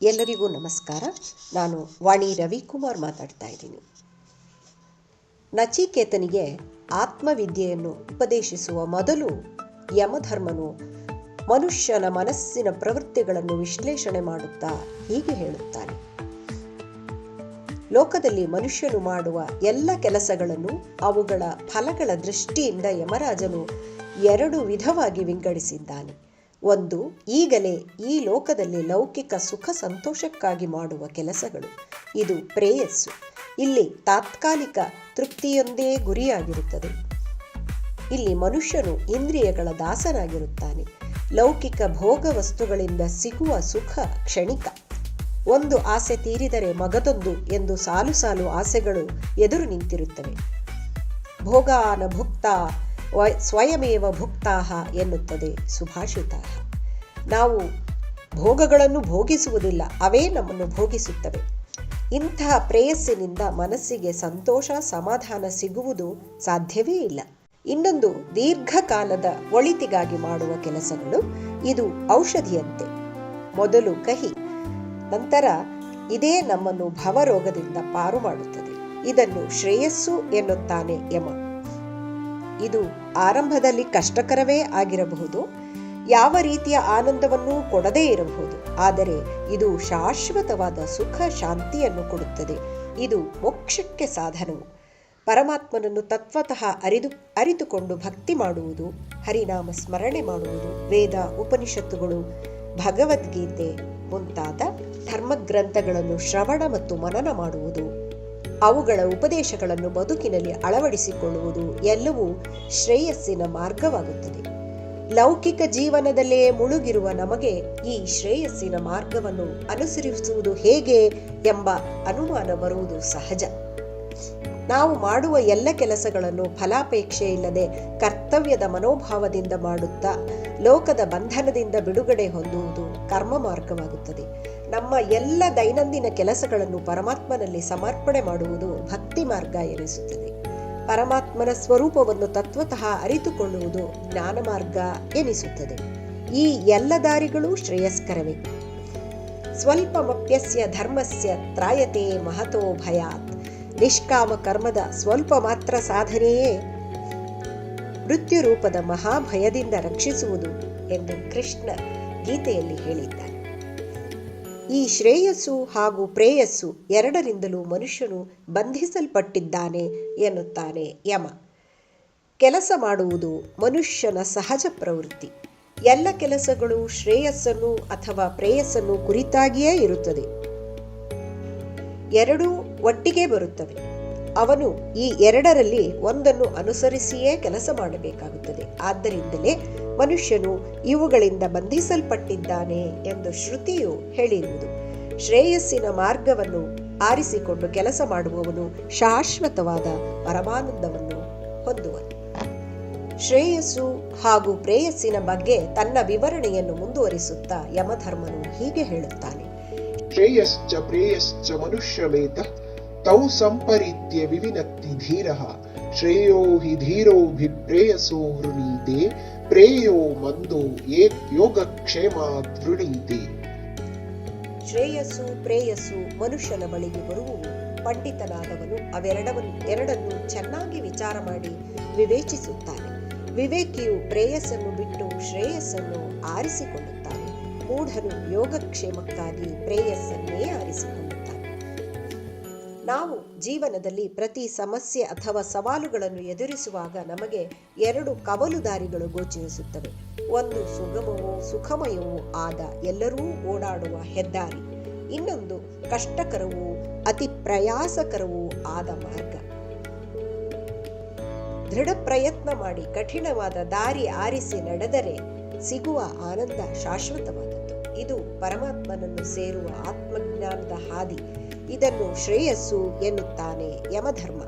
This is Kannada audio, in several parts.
ಎಲ್ಲರಿಗೂ ನಮಸ್ಕಾರ. ನಾನು ವಾಣಿ ರವಿಕುಮಾರ್ ಮಾತಾಡ್ತಾ ಇದ್ದೀನಿ. ನಚಿಕೇತನಿಗೆ ಆತ್ಮವಿದ್ಯೆಯನ್ನು ಉಪದೇಶಿಸುವ ಮೊದಲು ಯಮಧರ್ಮನು ಮನುಷ್ಯನ ಮನಸ್ಸಿನ ಪ್ರವೃತ್ತಿಗಳನ್ನು ವಿಶ್ಲೇಷಣೆ ಮಾಡುತ್ತಾ ಹೀಗೆ ಹೇಳುತ್ತಾನೆ. ಲೋಕದಲ್ಲಿ ಮನುಷ್ಯನು ಮಾಡುವ ಎಲ್ಲ ಕೆಲಸಗಳನ್ನು ಅವುಗಳ ಫಲಗಳ ದೃಷ್ಟಿಯಿಂದ ಯಮರಾಜನು 2 ವಿಧವಾಗಿ ವಿಂಗಡಿಸಿದ್ದಾನೆ. ಒಂದು, ಈಗಲೇ ಈ ಲೋಕದಲ್ಲಿ ಲೌಕಿಕ ಸುಖ ಸಂತೋಷಕ್ಕಾಗಿ ಮಾಡುವ ಕೆಲಸಗಳು. ಇದು ಪ್ರೇಯಸ್ಸು. ಇಲ್ಲಿ ತಾತ್ಕಾಲಿಕ ತೃಪ್ತಿಯೊಂದೇ ಗುರಿಯಾಗಿರುತ್ತದೆ. ಇಲ್ಲಿ ಮನುಷ್ಯನು ಇಂದ್ರಿಯಗಳ ದಾಸನಾಗಿರುತ್ತಾನೆ. ಲೌಕಿಕ ಭೋಗ ವಸ್ತುಗಳಿಂದ ಸಿಗುವ ಸುಖ ಕ್ಷಣಿಕ. ಒಂದು ಆಸೆ ತೀರಿದರೆ ಮಗದೊಂದು ಎಂದು ಸಾಲು ಸಾಲು ಆಸೆಗಳು ಎದುರು ನಿಂತಿರುತ್ತವೆ. ಭೋಗಾನ ಭುಕ್ತ ಸ್ವಯಮೇವ ಭುಕ್ತಾಹ ಎನ್ನುತ್ತದೆ ಸುಭಾಷಿತ. ನಾವು ಭೋಗಗಳನ್ನು ಭೋಗಿಸುವುದಿಲ್ಲ, ಅವೇ ನಮ್ಮನ್ನು ಭೋಗಿಸುತ್ತವೆ. ಇಂತಹ ಪ್ರೇಯಸ್ಸಿನಿಂದ ಮನಸ್ಸಿಗೆ ಸಂತೋಷ ಸಮಾಧಾನ ಸಿಗುವುದು ಸಾಧ್ಯವೇ ಇಲ್ಲ. ಇನ್ನೊಂದು, ದೀರ್ಘಕಾಲದ ಒಳಿತಿಗಾಗಿ ಮಾಡುವ ಕೆಲಸಗಳು. ಇದು ಔಷಧಿಯಂತೆ. ಮೊದಲು ಕಹಿ, ನಂತರ ಇದೇ ನಮ್ಮನ್ನು ಭವರೋಗದಿಂದ ಪಾರು ಮಾಡುತ್ತದೆ. ಇದನ್ನು ಶ್ರೇಯಸ್ಸು ಎನ್ನುತ್ತಾನೆ ಯಮ. ಇದು ಆರಂಭದಲ್ಲಿ ಕಷ್ಟಕರವೇ ಆಗಿರಬಹುದು, ಯಾವ ರೀತಿಯ ಆನಂದವನ್ನೂ ಕೊಡದೇ ಇರಬಹುದು. ಆದರೆ ಇದು ಶಾಶ್ವತವಾದ ಸುಖ ಶಾಂತಿಯನ್ನು ಕೊಡುತ್ತದೆ. ಇದು ಮೋಕ್ಷಕ್ಕೆ ಸಾಧನವು. ಪರಮಾತ್ಮನನ್ನು ತತ್ವತಃ ಅರಿತುಕೊಂಡು ಭಕ್ತಿ ಮಾಡುವುದು, ಹರಿನಾಮ ಸ್ಮರಣೆ ಮಾಡುವುದು, ವೇದ ಉಪನಿಷತ್ತುಗಳು, ಭಗವದ್ಗೀತೆ ಮುಂತಾದ ಧರ್ಮಗ್ರಂಥಗಳನ್ನು ಶ್ರವಣ ಮತ್ತು ಮನನ ಮಾಡುವುದು, ಅವುಗಳ ಉಪದೇಶಗಳನ್ನು ಬದುಕಿನಲ್ಲಿ ಅಳವಡಿಸಿಕೊಳ್ಳುವುದು ಎಲ್ಲವೂ ಶ್ರೇಯಸ್ಸಿನ ಮಾರ್ಗವಾಗುತ್ತದೆ. ಲೌಕಿಕ ಜೀವನದಲ್ಲೇ ಮುಳುಗಿರುವ ನಮಗೆ ಈ ಶ್ರೇಯಸ್ಸಿನ ಮಾರ್ಗವನ್ನು ಅನುಸರಿಸುವುದು ಹೇಗೆ ಎಂಬ ಅನುಮಾನ ಬರುವುದು ಸಹಜ. ನಾವು ಮಾಡುವ ಎಲ್ಲ ಕೆಲಸಗಳನ್ನು ಫಲಾಪೇಕ್ಷೆ ಇಲ್ಲದೆ ಕರ್ತವ್ಯದ ಮನೋಭಾವದಿಂದ ಮಾಡುತ್ತಾ ಲೋಕದ ಬಂಧನದಿಂದ ಬಿಡುಗಡೆ ಹೊಂದುವುದು ಕರ್ಮ ಮಾರ್ಗವಾಗುತ್ತದೆ. ನಮ್ಮ ಎಲ್ಲ ದೈನಂದಿನ ಕೆಲಸಗಳನ್ನು ಪರಮಾತ್ಮನಲ್ಲಿ ಸಮರ್ಪಣೆ ಮಾಡುವುದು ಭಕ್ತಿ ಮಾರ್ಗ ಎನಿಸುತ್ತದೆ. ಪರಮಾತ್ಮನ ಸ್ವರೂಪವನ್ನು ತತ್ವತಃ ಅರಿತುಕೊಳ್ಳುವುದು ಜ್ಞಾನ ಮಾರ್ಗ ಎನಿಸುತ್ತದೆ. ಈ ಎಲ್ಲ ದಾರಿಗಳೂ ಶ್ರೇಯಸ್ಕರವೇ. ಸ್ವಲ್ಪಮಪ್ಯಸ್ಯ ಧರ್ಮಸ್ಯ ತ್ರಾಯತೆ ಮಹತೋ ಭಯಾತ್. ನಿಷ್ಕಾಮ ಕರ್ಮದ ಸ್ವಲ್ಪ ಮಾತ್ರ ಸಾಧನೆಯೇ ಮೃತ್ಯು ರೂಪದ ಮಹಾಭಯದಿಂದ ರಕ್ಷಿಸುವುದು ಎಂದು ಕೃಷ್ಣ ಗೀತೆಯಲ್ಲಿ ಹೇಳಿದ್ದಾನೆ. ಈ ಶ್ರೇಯಸ್ಸು ಹಾಗೂ ಪ್ರೇಯಸ್ಸು ಎರಡರಿಂದಲೂ ಮನುಷ್ಯನು ಬಂಧಿಸಲ್ಪಟ್ಟಿದ್ದಾನೆ ಎನ್ನುತ್ತಾನೆ ಯಮ. ಕೆಲಸ ಮಾಡುವುದು ಮನುಷ್ಯನ ಸಹಜ ಪ್ರವೃತ್ತಿ. ಎಲ್ಲ ಕೆಲಸಗಳು ಶ್ರೇಯಸ್ಸನ್ನು ಅಥವಾ ಪ್ರೇಯಸ್ಸನ್ನು ಕುರಿತಾಗಿಯೇ ಇರುತ್ತದೆ. ಎರಡೂ ಒಟ್ಟಿಗೆ ಬರುತ್ತವೆ. ಅವನು ಈ ಎರಡರಲ್ಲಿ ಒಂದನ್ನು ಅನುಸರಿಸಿಯೇ ಕೆಲಸ ಮಾಡಬೇಕಾಗುತ್ತದೆ. ಆದ್ದರಿಂದಲೇ ಮನುಷ್ಯನು ಇವುಗಳಿಂದ ಬಂಧಿಸಲ್ಪಟ್ಟಿದ್ದಾನೆ ಎಂದು ಶ್ರುತಿಯು ಹೇಳಿರುವುದು. ಶ್ರೇಯಸ್ಸಿನ ಮಾರ್ಗವನ್ನು ಆರಿಸಿಕೊಂಡು ಕೆಲಸ ಮಾಡುವವನು ಶಾಶ್ವತವಾದ ಪರಮಾನಂದವನ್ನು ಹೊಂದುವನು. ಶ್ರೇಯಸ್ಸು ಹಾಗೂ ಪ್ರೇಯಸ್ಸಿನ ಬಗ್ಗೆ ತನ್ನ ವಿವರಣೆಯನ್ನು ಮುಂದುವರಿಸುತ್ತಾ ಯಮಧರ್ಮನು ಹೀಗೆ ಹೇಳುತ್ತಾನೆ. ಶ್ರೇಯಶ್ಚ ಪ್ರೇಯಶ್ಚ ಮನುಷ್ಯಮೇತ ತೌ ಸಂಪರೀತ್ಯ ವಿವಿನಕ್ತಿ ಧೀರಃ. ಶ್ರೇಯೋ ಹಿ ಧೀರೋಭಿಪ್ರೇಯಸೋ ವೃಣೀತೆ ಪ್ರೇಯೋ ಮಂದೋ ಯೋಗಕ್ಷೇಮಾತ್ ವೃಣೀತೆ. ಶ್ರೇಯಸ್ಸು ಪ್ರೇಯಸ್ಸು ಮನುಷ್ಯನ ಬಳಿಗೆ ಬರುವುದು. ಪಂಡಿತನಾದವನು ಅವೆರಡನ್ನು ಚೆನ್ನಾಗಿ ವಿಚಾರ ಮಾಡಿ ವಿವೇಚಿಸುತ್ತಾನೆ. ವಿವೇಕಿಯು ಪ್ರೇಯಸ್ಸನ್ನು ಬಿಟ್ಟು ಶ್ರೇಯಸ್ಸನ್ನು ಆರಿಸಿಕೊಳ್ಳುತ್ತಾನೆ. ಮೂಢನು ಯೋಗಕ್ಷೇಮಕ್ಕಾಗಿ ಪ್ರೇಯಸ್ಸನ್ನೇ ಆರಿಸಿಕೊಳ್ಳುತ್ತಾನೆ. ನಾವು ಜೀವನದಲ್ಲಿ ಪ್ರತಿ ಸಮಸ್ಯೆ ಅಥವಾ ಸವಾಲುಗಳನ್ನು ಎದುರಿಸುವಾಗ ನಮಗೆ 2 ಕವಲು ದಾರಿಗಳು ಗೋಚರಿಸುತ್ತವೆ. ಒಂದು ಸುಗಮವೂ ಸುಖಮಯವೂ ಆದ ಎಲ್ಲರೂ ಓಡಾಡುವ ಹೆದ್ದಾರಿ. ಇನ್ನೊಂದು ಕಷ್ಟಕರವೂ ಅತಿ ಪ್ರಯಾಸಕರವೂ ಆದ ಮಾರ್ಗ. ದೃಢ ಪ್ರಯತ್ನ ಮಾಡಿ ಕಠಿಣವಾದ ದಾರಿ ಆರಿಸಿ ನಡೆದರೆ ಸಿಗುವ ಆನಂದ ಶಾಶ್ವತವಾದದ್ದು. ಇದು ಪರಮಾತ್ಮನನ್ನು ಸೇರುವ ಆತ್ಮಜ್ಞಾನದ ಹಾದಿ. ಇದನ್ನು ಶ್ರೇಯಸ್ಸು ಎನ್ನುತ್ತಾನೆ ಯಮಧರ್ಮ.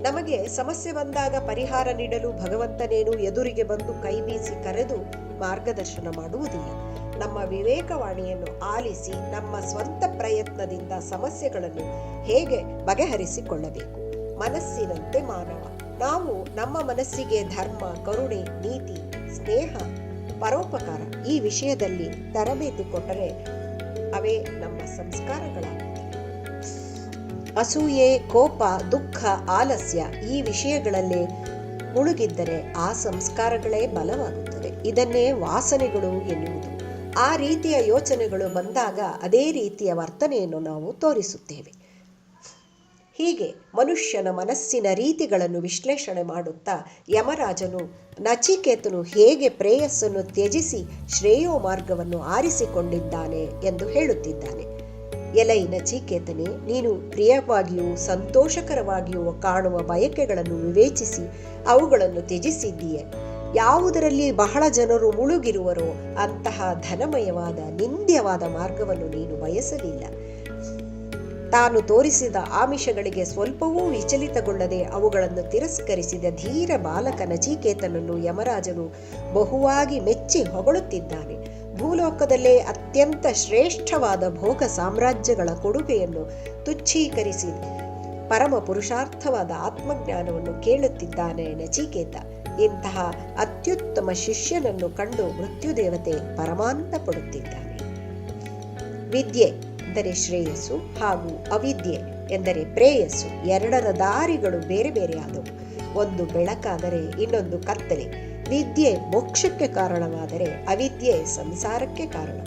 ನಮಗೆ ಸಮಸ್ಯೆ ಬಂದಾಗ ಪರಿಹಾರ ನೀಡಲು ಭಗವಂತನೇನು ಎದುರಿಗೆ ಬಂದು ಕೈ ಬೀಸಿ ಕರೆದು ಮಾರ್ಗದರ್ಶನ ಮಾಡುವುದಿಲ್ಲ. ನಮ್ಮ ವಿವೇಕವಾಣಿಯನ್ನು ಆಲಿಸಿ ನಮ್ಮ ಸ್ವಂತ ಪ್ರಯತ್ನದಿಂದ ಸಮಸ್ಯೆಗಳನ್ನು ಹೇಗೆ ಬಗೆಹರಿಸಿಕೊಳ್ಳಬೇಕು. ಮನಸ್ಸಿನಂತೆ ಮಾನವ. ನಾವು ನಮ್ಮ ಮನಸ್ಸಿಗೆ ಧರ್ಮ, ಕರುಣೆ, ನೀತಿ, ಸ್ನೇಹ, ಪರೋಪಕಾರ ಈ ವಿಷಯದಲ್ಲಿ ತರಬೇತಿ ಕೊಟ್ಟರೆ ಅವೇ ನಮ್ಮ ಸಂಸ್ಕಾರಗಳಾಗುತ್ತವೆ. ಅಸೂಯೆ, ಕೋಪ, ದುಃಖ, ಆಲಸ್ಯ ಈ ವಿಷಯಗಳಲ್ಲಿ ಮುಳುಗಿದ್ದರೆ ಆ ಸಂಸ್ಕಾರಗಳೇ ಬಲವಾಗುತ್ತವೆ. ಇದನ್ನೇ ವಾಸನೆಗಳು ಎನ್ನುವುದು. ಆ ರೀತಿಯ ಯೋಚನೆಗಳು ಬಂದಾಗ ಅದೇ ರೀತಿಯ ವರ್ತನೆಯನ್ನು ನಾವು ತೋರಿಸುತ್ತೇವೆ. ಹೀಗೆ ಮನುಷ್ಯನ ಮನಸ್ಸಿನ ರೀತಿಗಳನ್ನು ವಿಶ್ಲೇಷಣೆ ಮಾಡುತ್ತಾ ಯಮರಾಜನು ನಚಿಕೇತನು ಹೇಗೆ ಪ್ರೇಯಸ್ಸನ್ನು ತ್ಯಜಿಸಿ ಶ್ರೇಯೋ ಮಾರ್ಗವನ್ನು ಆರಿಸಿಕೊಂಡಿದ್ದಾನೆ ಎಂದು ಹೇಳುತ್ತಿದ್ದಾನೆ. ಎಲೈ ನಚಿಕೇತನೆ, ನೀನು ಪ್ರಿಯವಾಗಿಯೂ ಸಂತೋಷಕರವಾಗಿಯೂ ಕಾಣುವ ಬಯಕೆಗಳನ್ನು ವಿವೇಚಿಸಿ ಅವುಗಳನ್ನು ತ್ಯಜಿಸಿದ್ದೀಯೆ. ಯಾವುದರಲ್ಲಿ ಬಹಳ ಜನರು ಮುಳುಗಿರುವರೋ ಅಂತಹ ಧನಮಯವಾದ ನಿಂದ್ಯವಾದ ಮಾರ್ಗವನ್ನು ನೀನು ಬಯಸಲಿಲ್ಲ. ತಾನು ತೋರಿಸಿದ ಆಮಿಷಗಳಿಗೆ ಸ್ವಲ್ಪವೂ ವಿಚಲಿತಗೊಳ್ಳದೆ ಅವುಗಳನ್ನು ತಿರಸ್ಕರಿಸಿದ ಧೀರ ಬಾಲಕ ನಚಿಕೇತನನ್ನು ಯಮರಾಜನು ಬಹುವಾಗಿ ಮೆಚ್ಚಿ ಹೊಗಳುತ್ತಿದ್ದಾನೆ. ಭೂಲೋಕದಲ್ಲೇ ಅತ್ಯಂತ ಶ್ರೇಷ್ಠವಾದ ಭೋಗ ಸಾಮ್ರಾಜ್ಯಗಳ ಕೊಡುಗೆಯನ್ನು ತುಚ್ಛೀಕರಿಸಿ ಪರಮ ಪುರುಷಾರ್ಥವಾದ ಆತ್ಮಜ್ಞಾನವನ್ನು ಕೇಳುತ್ತಿದ್ದಾನೆ ನಚಿಕೇತ. ಇಂತಹ ಅತ್ಯುತ್ತಮ ಶಿಷ್ಯನನ್ನು ಕಂಡು ಮೃತ್ಯುದೇವತೆ ಪರಮಾನಂದ ಪಡುತ್ತಿದ್ದಾನೆ. ವಿದ್ಯೆ ಎಂದರೆ ಶ್ರೇಯಸ್ಸು ಹಾಗೂ ಅವಿದ್ಯೆ ಎಂದರೆ ಪ್ರೇಯಸ್ಸು. ಎರಡರ ದಾರಿಗಳು ಬೇರೆ ಬೇರೆ ಆದವು. ಒಂದು ಬೆಳಕಾದರೆ ಇನ್ನೊಂದು ಕತ್ತಲೆ. ವಿದ್ಯೆ ಮೋಕ್ಷಕ್ಕೆ ಕಾರಣವಾದರೆ ಅವಿದ್ಯೆ ಸಂಸಾರಕ್ಕೆ ಕಾರಣ.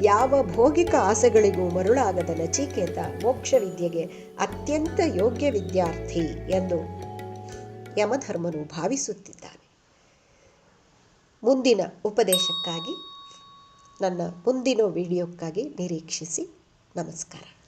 ಯಾವ ಭೌಗಿಕ ಆಸೆಗಳಿಗೂ ಮರುಳಾಗದ ನಚಿಕೇತ ಮೋಕ್ಷ ವಿದ್ಯೆಗೆ ಅತ್ಯಂತ ಯೋಗ್ಯ ವಿದ್ಯಾರ್ಥಿ ಎಂದು ಯಮಧರ್ಮನು ಭಾವಿಸುತ್ತಿದ್ದಾನೆ. ಮುಂದಿನ ಉಪದೇಶಕ್ಕಾಗಿ, ನನ್ನ ಮುಂದಿನ ವಿಡಿಯೋಕ್ಕಾಗಿ ನಿರೀಕ್ಷಿಸಿ. ನಮಸ್ಕಾರ.